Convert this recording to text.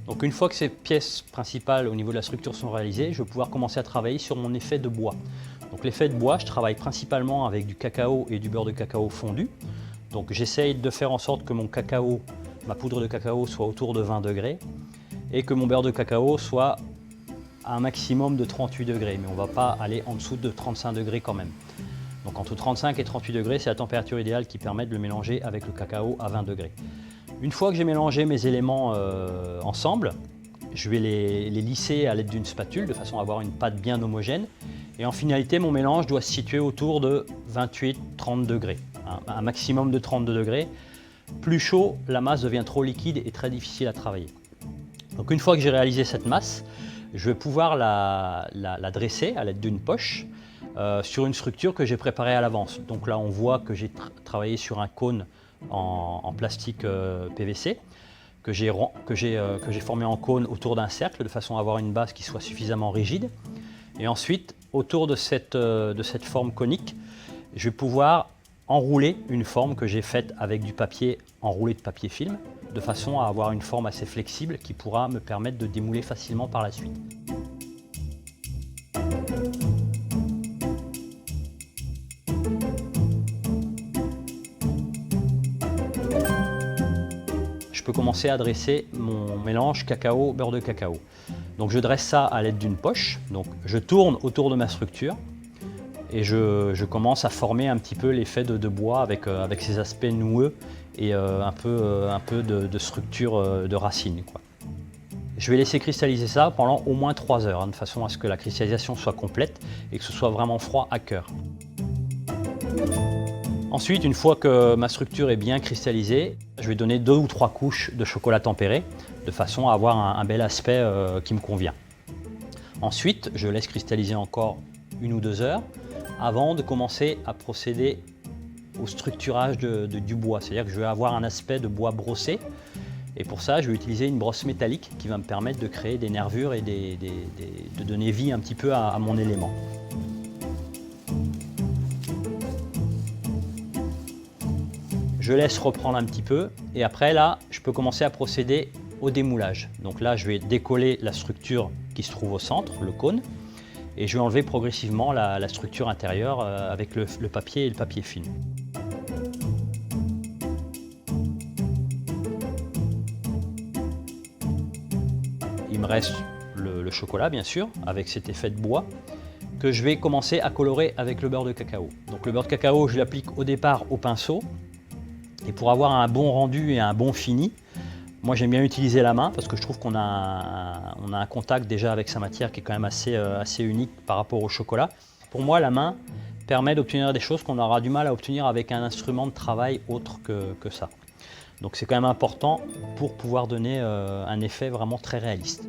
Donc une fois que ces pièces principales au niveau de la structure sont réalisées, je vais pouvoir commencer à travailler sur mon effet de bois. Donc l'effet de bois, je travaille principalement avec du cacao et du beurre de cacao fondu. Donc j'essaye de faire en sorte que mon cacao, ma poudre de cacao soit autour de 20 degrés et que mon beurre de cacao soit à un maximum de 38 degrés, mais on ne va pas aller en dessous de 35 degrés quand même. Donc entre 35 et 38 degrés, c'est la température idéale qui permet de le mélanger avec le cacao à 20 degrés. Une fois que j'ai mélangé mes éléments ensemble, je vais les lisser à l'aide d'une spatule de façon à avoir une pâte bien homogène. Et en finalité, mon mélange doit se situer autour de 28-30 degrés, un maximum de 32 degrés. Plus chaud, la masse devient trop liquide et très difficile à travailler. Donc une fois que j'ai réalisé cette masse, je vais pouvoir la dresser à l'aide d'une poche sur une structure que j'ai préparée à l'avance. Donc là, on voit que j'ai travaillé sur un cône en plastique PVC que j'ai formé en cône autour d'un cercle de façon à avoir une base qui soit suffisamment rigide. Et ensuite, autour de cette forme conique, je vais pouvoir enrouler une forme que j'ai faite avec du papier enroulé de papier film, de façon à avoir une forme assez flexible qui pourra me permettre de démouler facilement par la suite. Je peux commencer à dresser mon mélange cacao-beurre de cacao. Donc je dresse ça à l'aide d'une poche, donc je tourne autour de ma structure et je commence à former un petit peu l'effet de bois avec ses aspects noueux et un peu de structure de racines, quoi. Je vais laisser cristalliser ça pendant au moins 3 heures, de façon à ce que la cristallisation soit complète et que ce soit vraiment froid à cœur. Ensuite, une fois que ma structure est bien cristallisée, je vais donner 2 ou 3 couches de chocolat tempéré de façon à avoir un bel aspect qui me convient. Ensuite, je laisse cristalliser encore 1 ou 2 heures avant de commencer à procéder au structurage du bois. C'est-à-dire que je vais avoir un aspect de bois brossé et pour ça, je vais utiliser une brosse métallique qui va me permettre de créer des nervures et de donner vie un petit peu à mon élément. Je laisse reprendre un petit peu et après là, je peux commencer à procéder au démoulage. Donc là, je vais décoller la structure qui se trouve au centre, le cône, et je vais enlever progressivement la structure intérieure avec le papier et le papier film. Il me reste le chocolat, bien sûr, avec cet effet de bois, que je vais commencer à colorer avec le beurre de cacao. Donc le beurre de cacao, je l'applique au départ au pinceau. Et pour avoir un bon rendu et un bon fini, moi j'aime bien utiliser la main parce que je trouve qu'on a un contact déjà avec sa matière qui est quand même assez unique par rapport au chocolat. Pour moi, la main permet d'obtenir des choses qu'on aura du mal à obtenir avec un instrument de travail autre que ça. Donc c'est quand même important pour pouvoir donner un effet vraiment très réaliste.